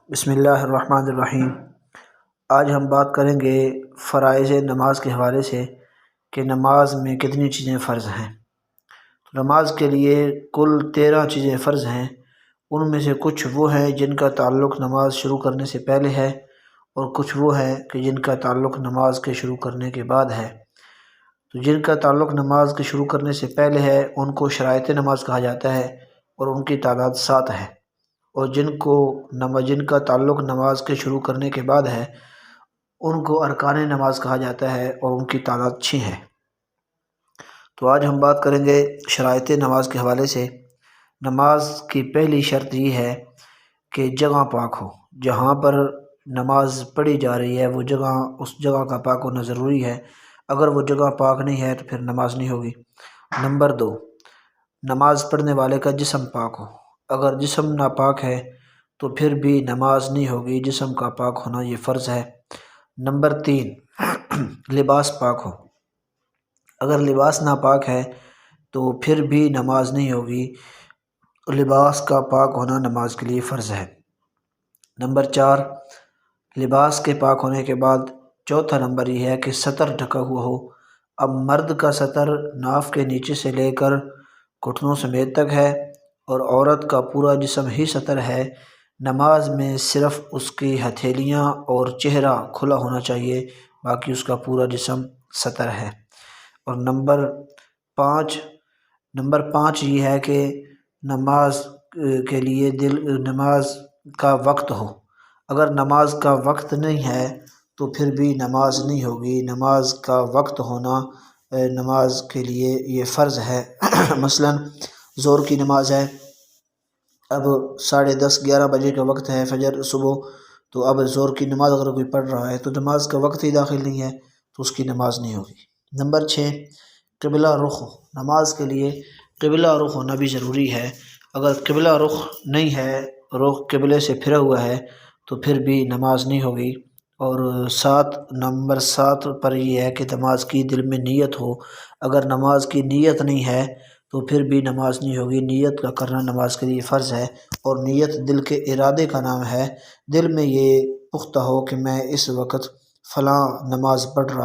بسم اللہ الرحمن الرحیم۔ آج ہم بات کریں گے فرائض نماز کے حوالے سے کہ نماز میں کتنی چیزیں فرض ہیں۔ نماز کے لیے کل 13 چیزیں فرض ہیں۔ ان میں سے کچھ وہ ہیں جن کا تعلق نماز شروع کرنے سے پہلے ہے، اور کچھ وہ ہیں کہ جن کا تعلق نماز کے شروع کرنے کے بعد ہے۔ تو جن کا تعلق نماز کے شروع کرنے سے پہلے ہے ان کو شرائط نماز کہا جاتا ہے، اور ان کی تعداد 7 ہے۔ اور جن کا تعلق نماز کے شروع کرنے کے بعد ہے ان کو ارکان نماز کہا جاتا ہے، اور ان کی تعداد 6 ہے۔ تو آج ہم بات کریں گے شرائط نماز کے حوالے سے۔ نماز کی پہلی شرط یہ ہے کہ جگہ پاک ہو، جہاں پر نماز پڑھی جا رہی ہے اس جگہ کا پاک ہونا ضروری ہے۔ اگر وہ جگہ پاک نہیں ہے تو پھر نماز نہیں ہوگی۔ نمبر 2، نماز پڑھنے والے کا جسم پاک ہو۔ اگر جسم ناپاک ہے تو پھر بھی نماز نہیں ہوگی، جسم کا پاک ہونا یہ فرض ہے۔ نمبر 3، لباس پاک ہو۔ اگر لباس ناپاک ہے تو پھر بھی نماز نہیں ہوگی، لباس کا پاک ہونا نماز کے لیے فرض ہے۔ نمبر 4، لباس کے پاک ہونے کے بعد چوتھا نمبر یہ ہے کہ سطر ڈھکا ہوا ہو۔ اب مرد کا سطر ناف کے نیچے سے لے کر گھٹنوں سمیت تک ہے، اور عورت کا پورا جسم ہی سطر ہے۔ نماز میں صرف اس کی ہتھیلیاں اور چہرہ کھلا ہونا چاہیے، باقی اس کا پورا جسم سطر ہے۔ اور نمبر 5 یہ ہے کہ نماز کے لیے نماز کا وقت ہو۔ اگر نماز کا وقت نہیں ہے تو پھر بھی نماز نہیں ہوگی۔ نماز کا وقت ہونا نماز کے لیے یہ فرض ہے۔ مثلا ظہر کی نماز ہے، اب 10:30 11 بجے کا وقت ہے فجر صبح، تو اب ظہر کی نماز اگر کوئی پڑھ رہا ہے تو نماز کا وقت ہی داخل نہیں ہے تو اس کی نماز نہیں ہوگی۔ نمبر 6، قبلہ رخ ہو۔ نماز کے لیے قبلہ رخ ہونا بھی ضروری ہے۔ اگر قبلہ رخ نہیں ہے، رخ قبلے سے پھرا ہوا ہے، تو پھر بھی نماز نہیں ہوگی۔ اور نمبر 7 پر یہ ہے کہ نماز کی دل میں نیت ہو۔ اگر نماز کی نیت نہیں ہے تو پھر بھی نماز نہیں ہوگی۔ نیت کا کرنا نماز کے لیے فرض ہے، اور نیت دل کے ارادے کا نام ہے۔ دل میں یہ پختہ ہو کہ میں اس وقت فلاں نماز پڑھ رہا